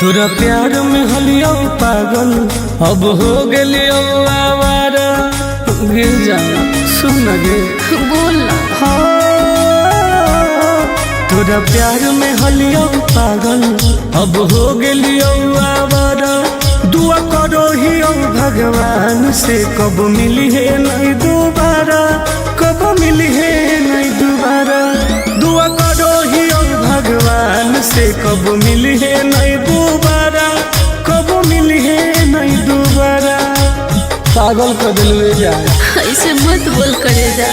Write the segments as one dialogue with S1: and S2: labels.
S1: तोरा प्यार में हलियो पागल अब हो गलियो आवारा। गिर जाना सुन गे
S2: बोल
S1: तोरा प्यार में हलियो पागल अब हो गलियो आवारा। दुआ करो ही भगवान से कब मिली है नहीं दोबारा, कब मिली है नहीं दोबारा। दुआ करो ही भगवान से कब मिली है नहीं दोबारा, कब मिली है नहीं दोबारा। पागल कर दिलवे जाए
S2: ऐसे मत बोल करे जा।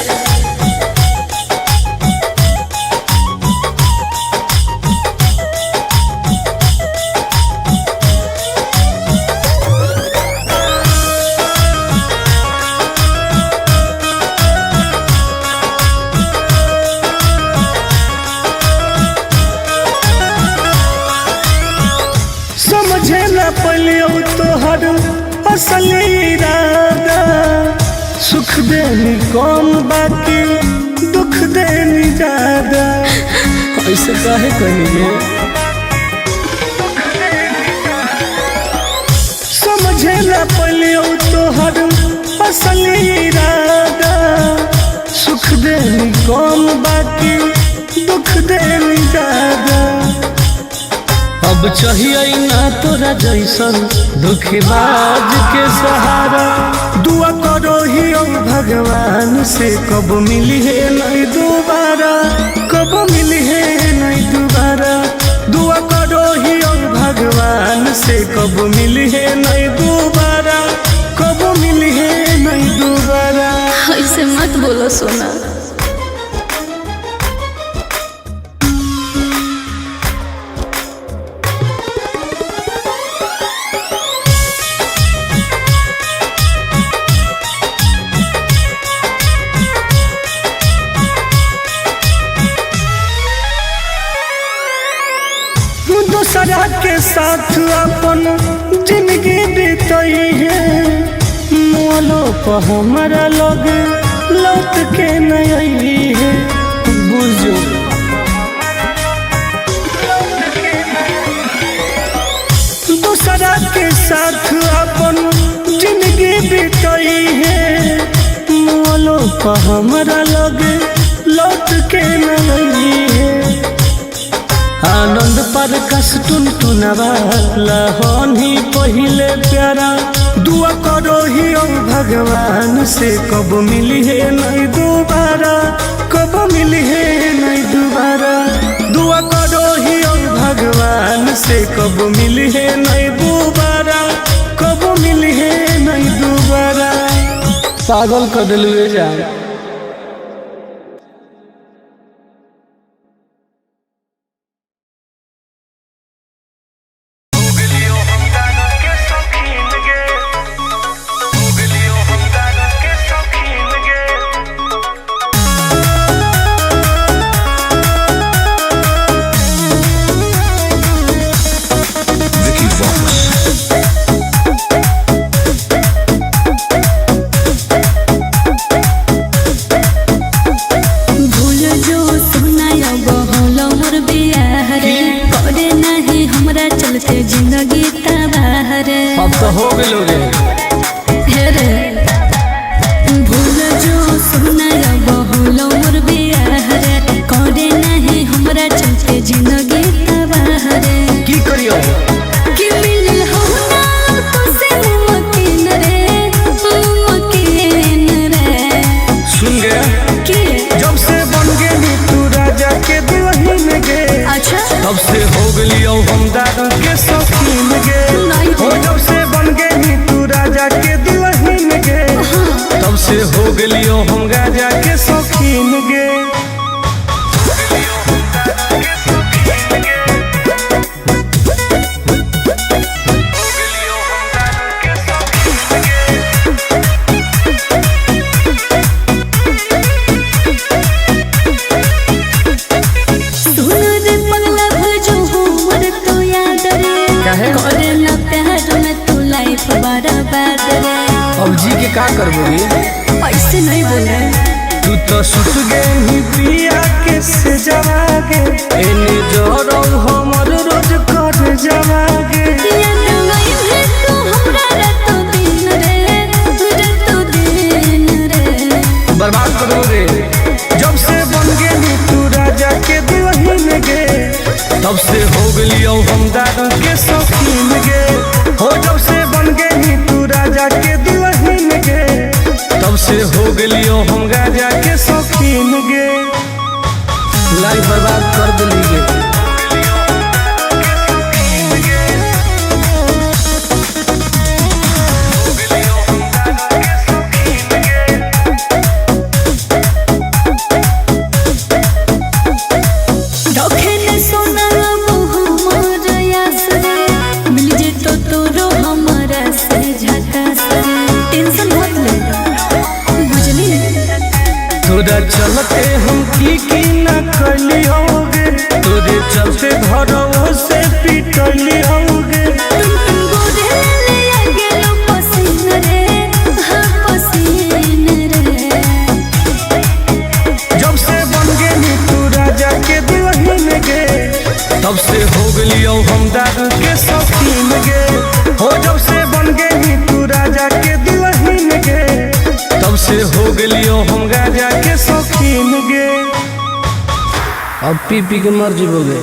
S1: समझे न पलियो तोहर असली इरादा। सुख देनी कौन बाकी दुख देनी ज्यादा। ऐसे काहे कहिए समझे न पलियो तोहर असली इरादा। सुख देनी कौन बाकी दुख देनी ज्यादा। अब चाहिए ना तोरा जैसन धोखेबाज के सहारा। दुआ करो ही भगवान से कब मिली है नहीं दोबारा, कब मिली है नहीं दोबारा। दुआ करो ही भगवान से कब मिली है नहीं दोबारा, कब मिली है नहीं दोबारा।
S2: ऐसे मत बोलो सोना। दूसरा के साथ अपन जिंदगी बीतई है। मोलो पर हमारा लोग लौट के नहीं है। बुझो दूसरा के साथ अपन जिंदगी बीतई है। मोलो पर हमारा लोग लौट के नहीं है। आनंद पर कस टुन टुनवाला होनी पहिले प्यारा। दुआ करो ही भगवान से कब मिली है नहीं दोबारा, कब मिली है नहीं दोबारा। दुआ करो ही भगवान से कब मिली है नहीं दोबारा, कब मिली है नहीं दोबारा। पागल कर दिलवे जाए। जिंदगी तबाह रे
S1: अब तो हो गए
S2: भूल जो सुना बहुलो मोर बियाह रे। करे नहीं हमरा चलते जिंदगी तबाह रे।
S1: की करियो
S2: कि मिल हो ना तो से मुमकिन रे, मुमकिन रे।
S1: सुन गया
S2: कि
S1: जब से बन गई तू राजा के दुल्हन गे।
S2: अच्छा
S1: तब से हो गलियो हम दारू के शौकीन गे। जब से बन गई तू राजा के दुल्हन गे। तब से हो गलियो हम राजा के शौकीन गे। अब जी के का करबोगे
S2: ऐसे नहीं बोले।
S1: तू तो सुत गई पिया के से जवागे। एने जोरो हमर रोज कर मजवा गे बर्बाद कर दोगे जब से बन गेली तू राजा के दुल्हन गे तब से हो गलियो हम दारू के शौकीन गे हो जब से बन गेली तू राजा के दुल्हन गे तब से हो गलियो हम गाजा के शौकीन गे लाइफ बर्बाद कर दिली गे तोरा चलते हम की न कलियोगे तोरे चलते घरों से पिटलियोगे जब से बन गेली तू राजा के दुल्हन गे तब से हो गलियो हम दारू के शौकीन गे हो जब से बन गेली तू राजा के दुल्हन गे तब से हो गलियो हम गाजा के शौकीन गे अब पी पी के मर जीवोगे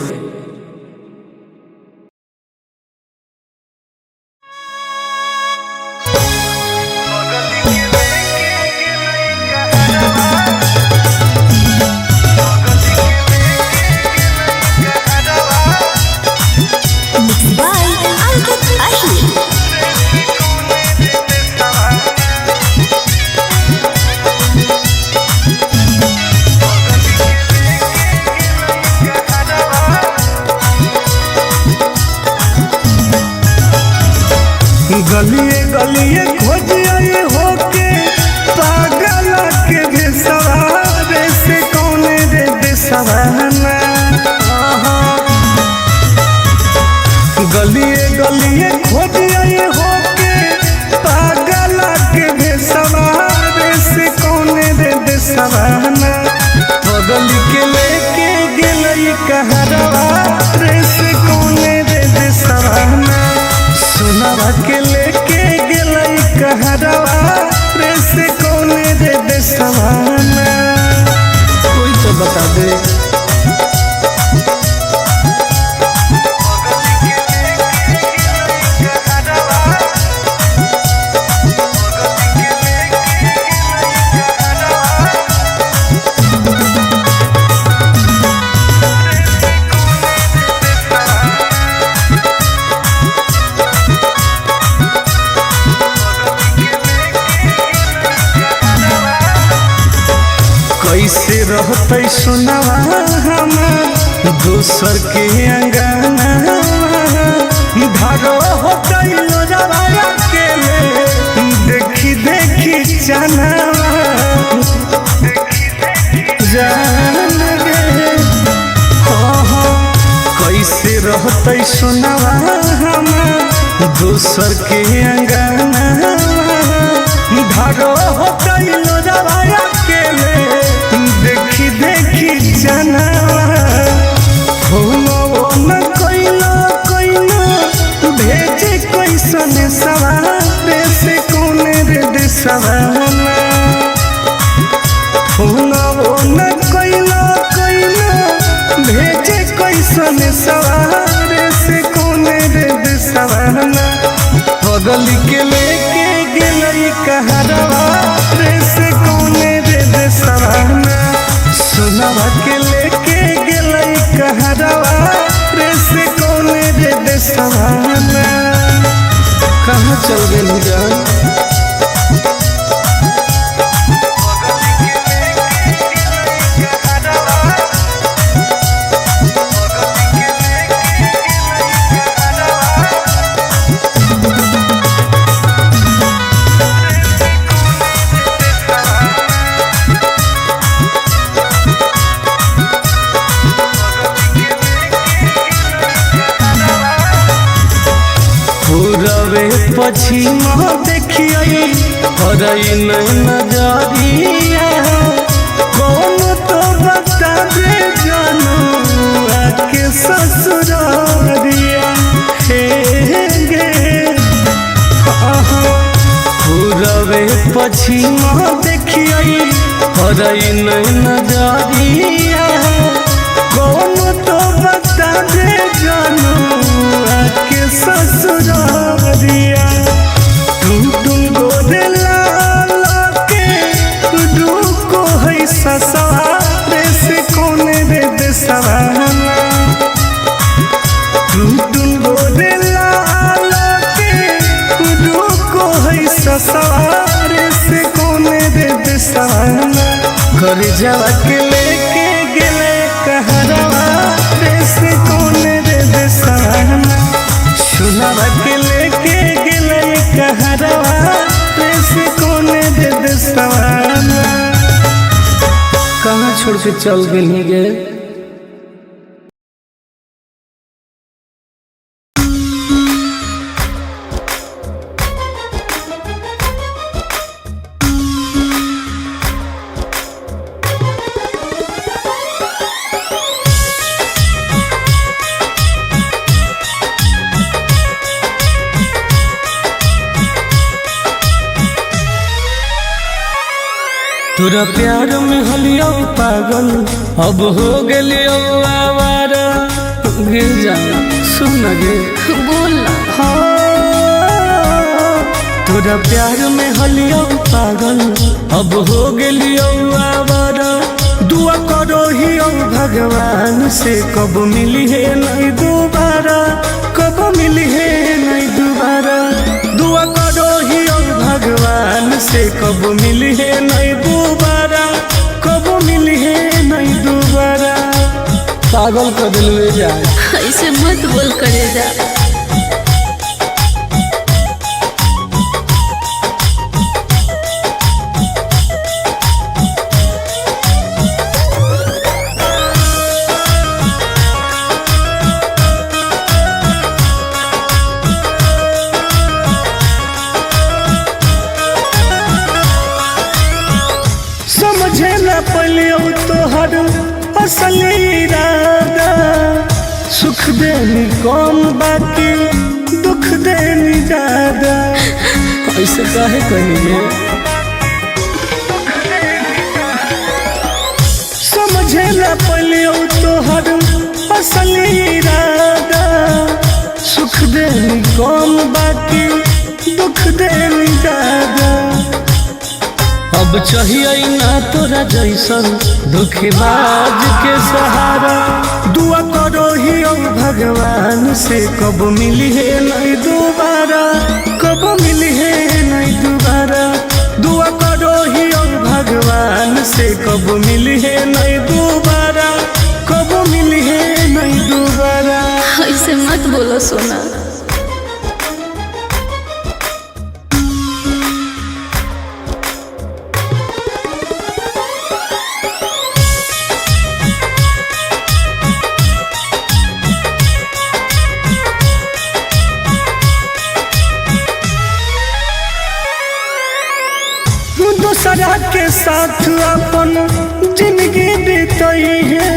S1: गलिए गलिए खोज आए होके पागल के बेसवारे से कौन रे बेसवाना गलिए गलिए खोज आए होके पागल के बेसवारे से कौन रे बेसवाना बगल के लेके गेलई कहरवा रे से कौन रे बेसवाना सोनावा के लेके गेलई कहरवा रे से कौन रे देसवाना कोई तो बता दे कैसे रहते सुनवा हमार दोसर के अंगना धारो होते लोजवाया के देखी देखी जाना जान गे कैसे रहते सुनवा हमार दोसर के अंगना धारो होते लोजवाया के देखी देखी जाना हो न कोइलो कोइलो भेजे कैसन सवारे से कौन रे देसवाना हो न कोइलो कोइलो भेजे कैसन सवारे से कौन रे देसवाना बगल के लेके गेलई कहरवा रे से कौन रे देसवाना सोनावा के लेके गेलई कहरवा रे से कौन रे देसवाना कहाँ चल गेली जान पूरबे पश्चिम देखिए हरई नजरिया कौन तो बता दे जानू आके ससुरिया पछिमा देखिए हरई नहीं नजरिया कौन तो बता दे जानू आके ससुरारिया टुन गोरे लाल के डूको है ससुरारे से कौन रे देसवाना टुन गोरे लाल के डूको है ससुरारे से कौन रे देसवाना घर जावा के लेके गेले कहरवा रे से कौन रे देसवाना सुनावा के लेके गेले कहरवा रे से कौन रे देसवाना कहाँ छोड़ के चल गई गे। तोरा प्यार में हलियो पागल अब हो गेलियो आवारा गिर जा सुन गे
S3: बोल ना।
S1: तोरा प्यार में हलियो पागल अब हो गेलियो आवारा दुआ करो ही भगवान से कब मिली है नहीं दोबारा कब मिली है नहीं दोबारा दुआ करो ही भगवान से कब मिली है नहीं दोबारा कब मिली है नहीं दोबारा पागल कर दिल जा
S3: ऐसे मत बोल करे जा।
S1: समझे न पलियो तोहर असल इरादा सुख देनी कौन बाकी दुख देनी ज्यादा ऐसे काहे कहिए समझे न पलियो तोहर असल इरादा सुख देनी कौन बाकी दुख देनी ज्यादा अब चाहिए ना तोरा जैसन धोखेबाज के सहारा दुआ करो ही भगवान से कब मिली है नहीं दोबारा कब मिली है नहीं दोबारा दुआ करो ही भगवान से कब मिली है नहीं दोबारा कब मिली है नहीं दोबारा
S3: ऐसे मत बोलो सोना। दूसरा के साथ अपन जिंदगी बीतई है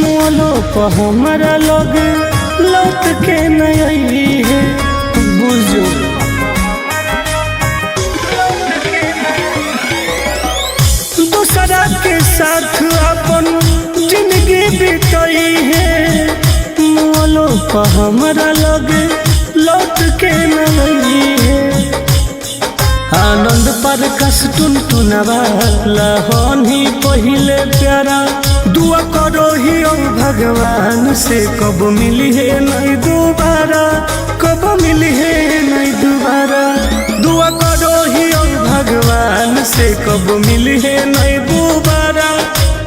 S3: मोलो पर हमारा लोग लौट के नहीं है बुझो दूसरा के साथ अपन जिंदगी बीतई है मोलो पर हमारा लोग लौट के नहीं है आनंद पर कस टुनटुनवा लहन ही पहिले प्यारा दुआ करो ही भगवान से कब मिली है नहीं दोबारा कब मिली है नहीं दोबारा दुआ करो ही भगवान से कब मिली है नहीं दोबारा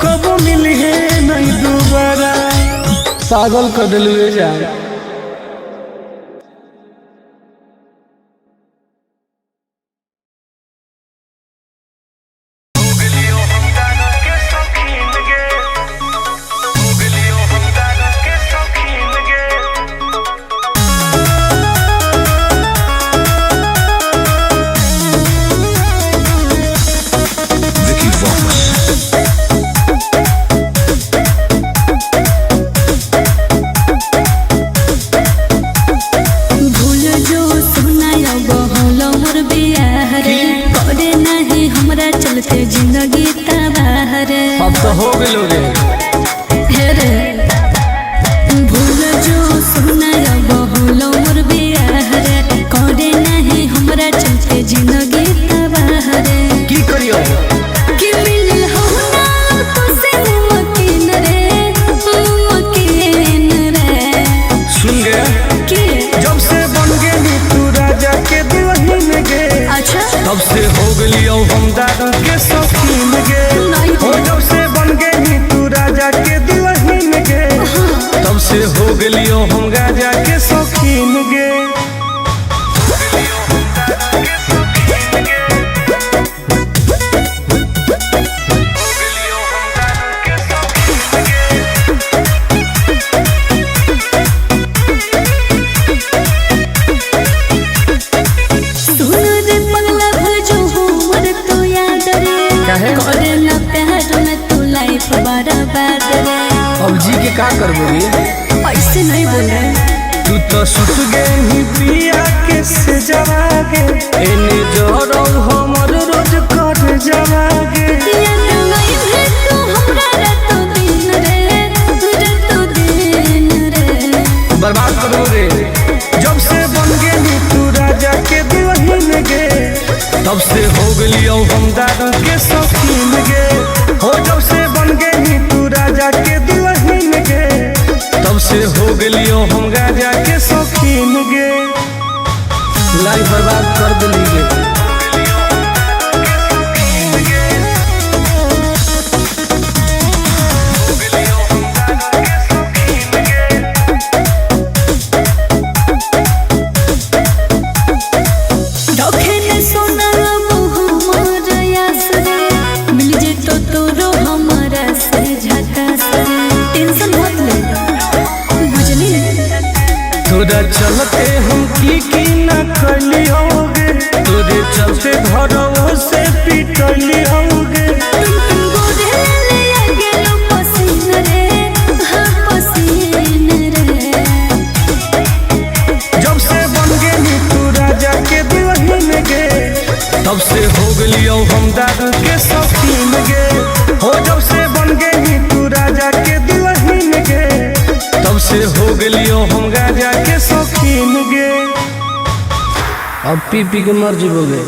S3: कब मिली है नहीं दोबारा पागल कर दिल जा।
S4: चलते जिंदगी तबाह रे।
S2: अब तो हो गए
S4: हे रे भूल जो सुना बहुल मोर बियाह रे, करे नहीं हमरा चलते जिंदगी तबाह रे।
S2: की करियो
S4: कि मिल हो ना तो से मुमकिन रे, मुमकिन रे।
S2: सुन गया
S4: कि
S2: जब से बन गई तू राजा के दुल्हन गे,
S4: अच्छा
S2: तब से हो गई हम दादा के शौकीन गे।
S4: नहीं
S2: हो जब से बन गई तू राजा के दुल्हन गे, तब से हो गई हम राजा के शौकीन गे।
S4: करे ना प्यार में तू लाइफ बर्बाद रे।
S2: अब जी के का करबोगे,
S4: ऐसे नहीं बोल रहे।
S2: तू तो सुत गई पिया के से जवागे, एने जोरो हमर रोज कर जवागे।
S4: याद नहीं है तू हमरा रातो दिन रे, रातो दिन रे।
S2: बर्बाद करो रे जब से बन गई तू राजा के दुल्हन गे, तब से हो गई हम दादा के शौकीन गे। हो जब से बन गई तू राजा के दुल्हन गे, तब से हो गई हम राजा के शौकीन गे। लाइफ बर्बाद कर दिली गे। तोरा चलते हम की न कली होगे, तोरे चलते घरों से पिटली होगे। जब से बन गई तू राजा के दुल्हन गे, तब से हो गई हम दादा के शौकीन गे। हो जब से बन गई तू राजा के दुल्हन गे, तब से हो गई हम राजा के शौकीन गे। अब पी पी के मर जीवोगे।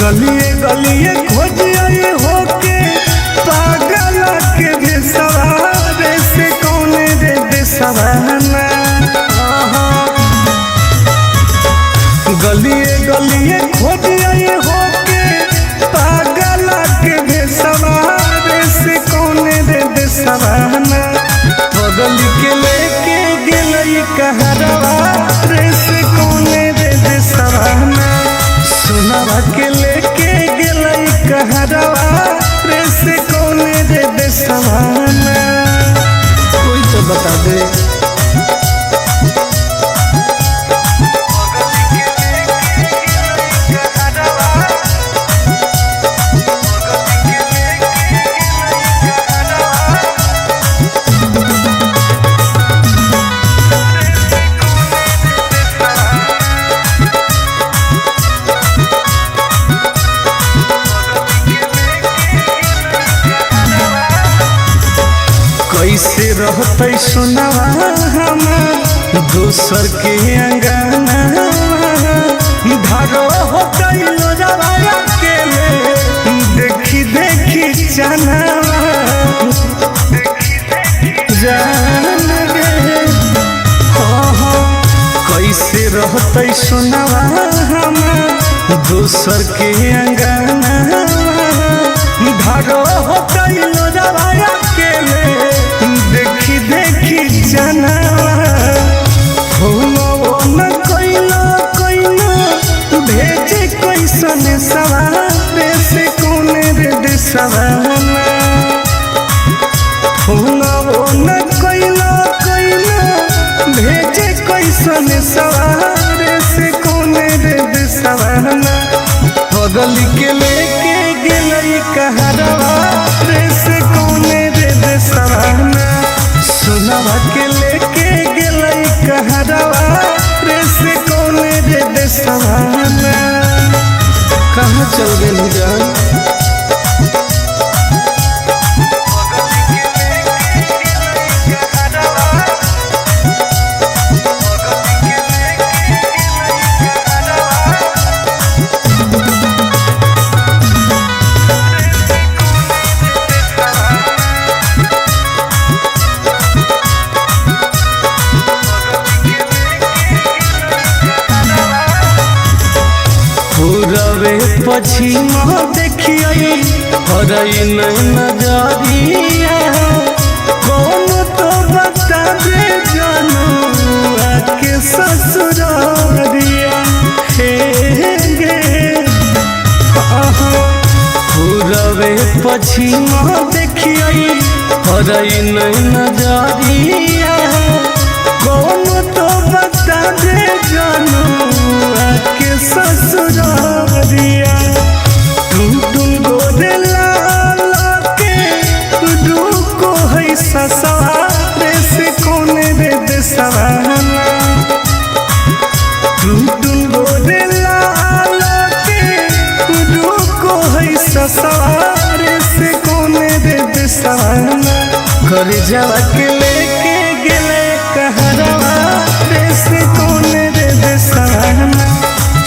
S2: गलिए गलिए खोजिए होके पागल के भेसवारे से कौने रे बेसवाना। गलिए गलिए खोजिए होके पागल के भेसवारे से कौने रे बेसवाना। बगल के लेके गेलई कहरवा रे से कौने रे बेसवाना। सुनावा के लेके गेलई कहरवा रे से कौने रे बेसवाना। कोई तो बता दे। कैसे रहते सुनावा हमार दोसर के अंगना। धारो हो गइलो जवाया के देखी देखी चनावा जान गे। कैसे रहते सुनावा हमार दोसर के अंगना। धारो हो गइलो जवाया के देखी देखी जनावा। हो न कोइला कोइला
S3: पगल के लेके गेलई कहरवा रे से कौने रे देसवाना सोनावा के लेके गेलई कहरवा रे से कौने रे देसवाना कहाँ चल गई जान रवे पछिमा देखिए हरई नहीं नजरिया कौन तो बता दे जानू आके ससुरारिया हे गे रवे पछिमा देखिए हरई नहीं नजरिया कौन तो बता दे जानू आके ससुरारिया तुम गोदे लाला के रुको है ससुरारे से कोने रे देसवाना तुम गोदे लाला के रुको है ससुरारे से कोने रे देसवाना घर जावा के लेके गेले कहरवा रे से कोने रे देसवाना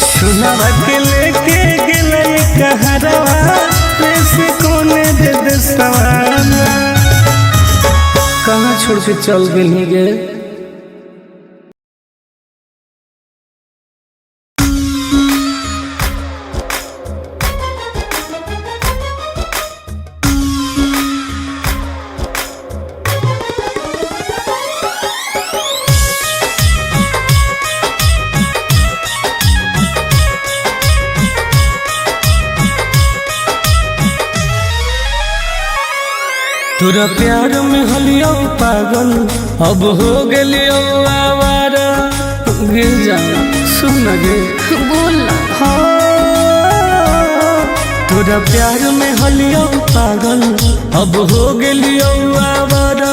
S3: सुनावा के लेके गेले कहरवा रे से कोने रे देसवाना कहाँ छोड़ के चल गई गे तोरा प्यार में हलियो पागल अब हो गेलियो आवारा गे जाना सुन गे
S4: बोल
S3: तोरा प्यार में हलियो पागल अब हो गेलियो आवारा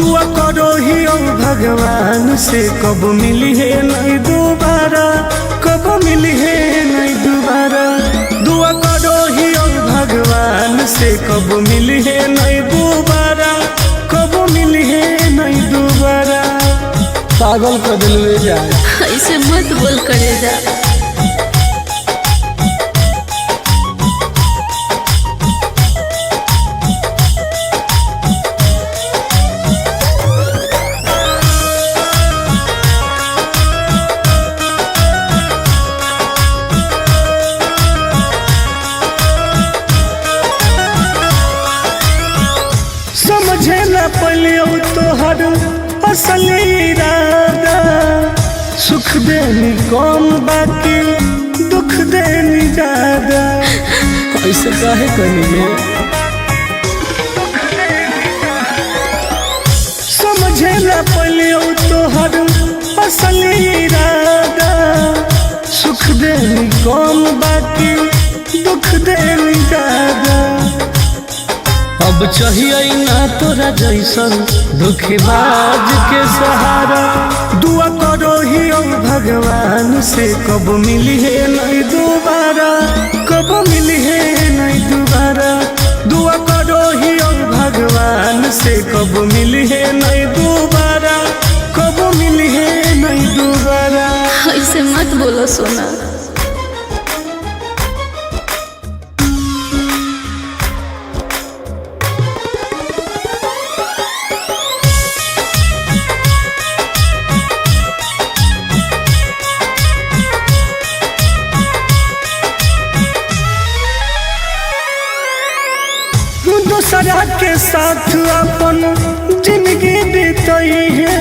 S3: दुआ करो हियो भगवान से कब मिली है नहीं दोबारा कब मिली है नहीं दोबारा दुआ करो हियो भगवान से कब मिली है नहीं दोबारा कब मिली है नहीं दोबारा पागल कर दिल जाए
S4: ऐसे मत बोल करे जा
S3: समझे न पलियो तोहर असल इरादा सुख देनी कौन बाकी दुख देनी ज्यादा ऐसे काहे करिए समझे न पलियो तोहर असल इरादा सुख देनी कौन बाकी दुख देनी ज्यादा अब चाहिए ना तोरा जैसन धोखेबाज के सहारा दुआ करो ही भगवान से कब मिली है नहीं दोबारा कब मिली है नहीं दोबारा दुआ करो ही भगवान से कब मिली है नहीं दोबारा कब मिली है नहीं दोबारा
S4: ऐसे मत बोलो सोना दूसरा के साथ अपन जिंदगी बीतई है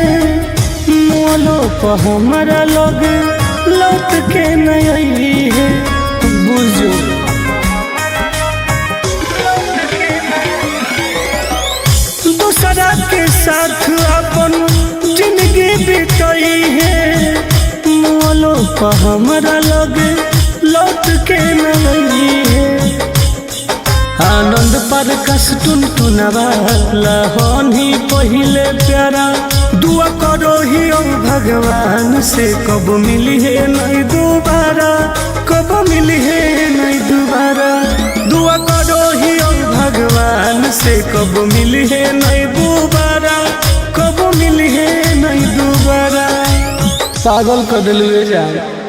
S4: मोलो पर हमारा लोग लौट के नहीं है बुझो दूसरा के साथ अपन जिंदगी बीतई है मोलो पर हमारा लोग लौट के नहीं
S3: आनंद पर कस टुनटुनवा लहनी पहिले प्यारा दुआ करो ही ओ भगवान से कब मिली है नहीं दोबारा कब मिली है नहीं दोबारा दुआ करो ही ओ भगवान से कब मिली है नहीं दोबारा कब मिली है नहीं दोबारा पागल कर दिलवे जान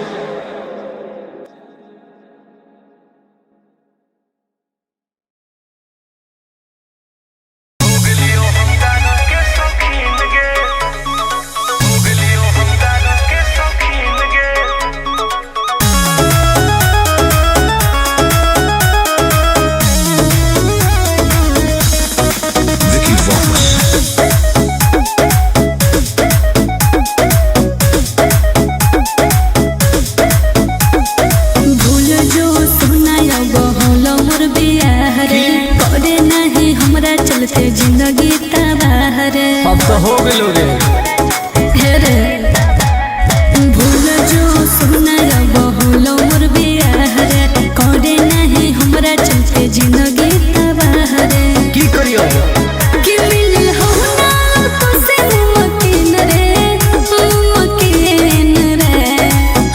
S4: जिंदगी तबाह रे
S3: अब तो हो गेलो रे
S4: रे भूल जो सुना बहुलो मोर बियाह रे करे नहीं हमरा चलते जिंदगी तबाह रे
S3: की करियो
S4: कि मिल हो ना तो से मकीन रे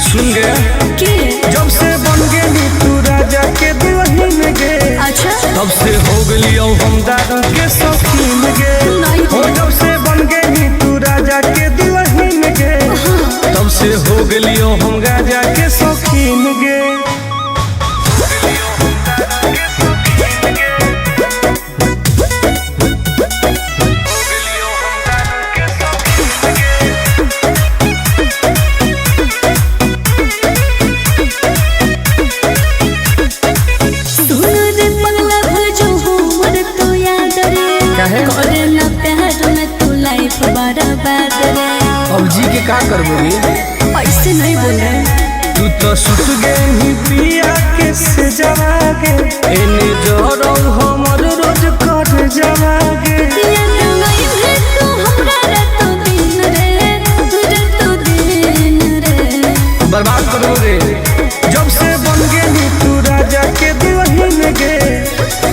S3: सुन गया
S4: कि
S3: जब से बन गेली तू राजा के दुल्हन गे
S4: अच्छा
S3: तब से हो गेली हम दादा के शौकीन गे हो जब से बन गेली तू राजा के दुल्हन गे तब से हो गेली हम राजा के शौकीन गे
S4: करे ना प्यार में तू लाइफ बर्बाद रे
S3: अब जी के का करबोगी
S4: ऐसे नहीं बोल रहे
S3: तू तो सुत गई पिया के से जवागे एने जोरो हमर रोज कर जवागे बर्बाद करो रे जब से बन गेली तू राजा के दुल्हन गे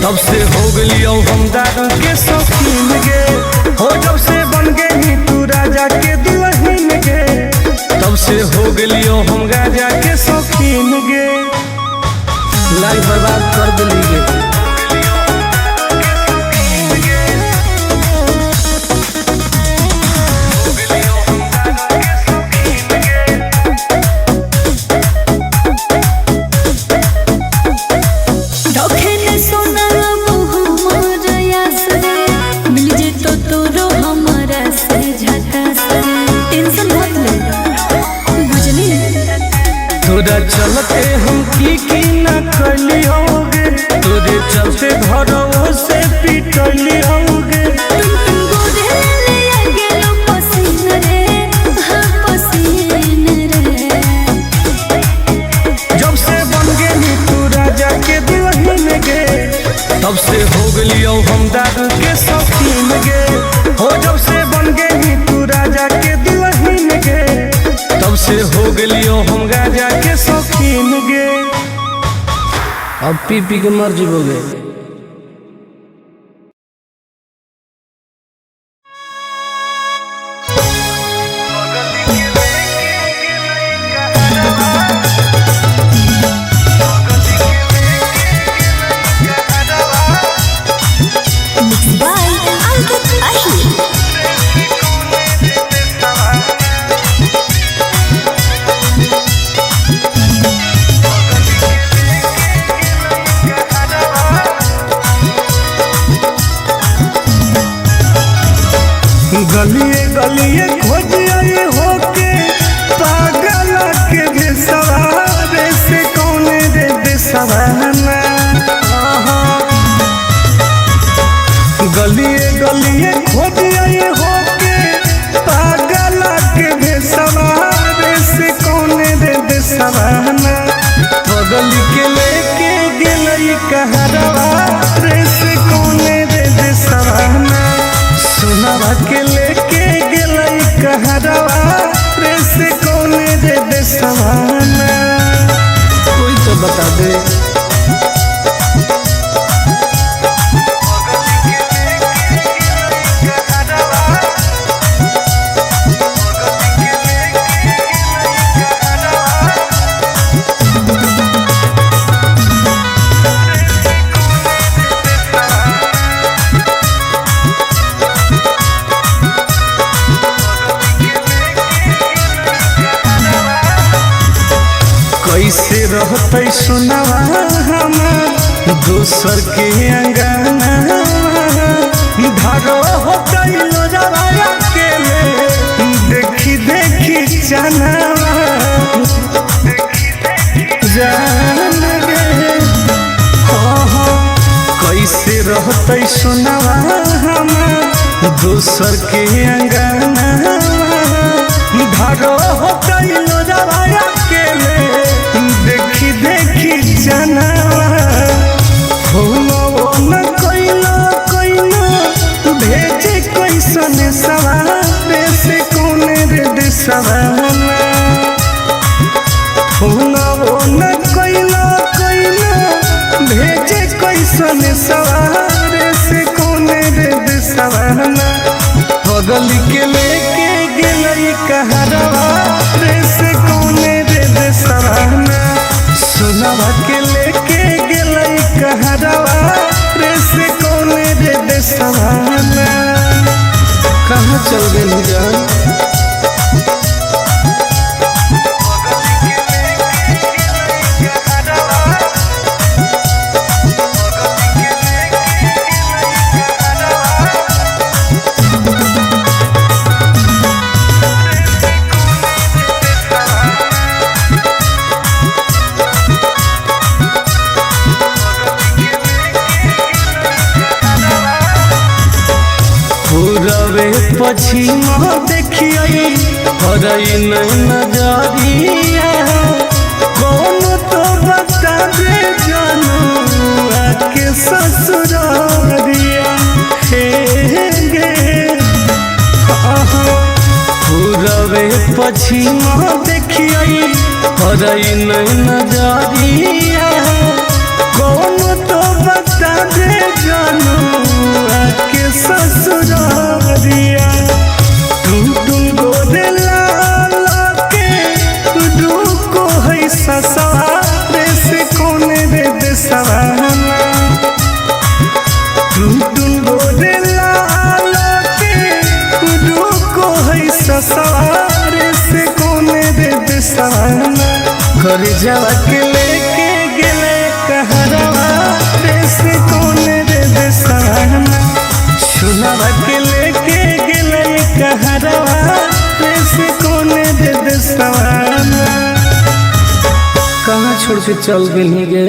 S3: तब से हो गेली हम दादा के शौकीन गे हो जब से बन गेली तू राजा के दुल्हन गे तब से हो गेली हम राजा के शौकीन गे लाइफ बर्बाद कर दिली गे तोरा चलते हम की न कली होगे तोरे चलते घरों से पिटली होगे जब से बन गेली तू राजा के दुल्हन गे तब से हो गेली हम दादा के शौकीन गे हो जब से बन गेली तू राजा के दुल्हन गे तब से हो गेली हम राजा के शौकीन गे अब पी पी के मर जीवोगे गलिए गलिए खोजिए होके पागल के बेसवारे से कौन रे बेसवाना गलिए गलिए खोजिए होके पागल के बेसवारे से कौन रे बेसवाना बगल के लेके गेलई कहरवा रे से कौन रे बेसवाना सुनावा के लेके गेलई कहरवा रे से कौन रे बेसवाना कोई तो बता दे कैसे रहते सुनवा हमार दोसर के अंगना धारो होते लोजवाया के देखी देखी जानवा जान गे कैसे रहते सुनवा हमार दोसर के अंगना धारो होते लोजवाया के देखी देखी जानवा न कोइला कोइला भेजे कैसन सवार से कोने रे दिसवाना न कोइला कोइला भेजे कैसन सवार से कोने रे दिसवाना बगल के लेके गेलई कहरवा रे से कोने रे दिसवाना सुनवा के लेके गेलई कहरवा रे से कोने रे दिसवाना कहाँ चल गई जान पूरबे पश्चिम देखिए हरई नहीं नजरिया कौन तो बता दे जानू आके ससुरारिया हे गे पूरबे पश्चिम देखिए हरई नहीं नजरिया कौन तो बता दे जानू आके ससुरारिया टुन गोदे लाला के दुको है ससुरारे से कोने रे दिसवाना टुन गोदे लाला के दुको है ससुरारे से कोने रे दिसवाना कर जावा के लेके गेले कहरवा रे से कोने रे दिसवाना सुनवा के लेके गेले कहरवा रे से कोने रे दिसवाना कहाँ छोड़ के चल गई गे।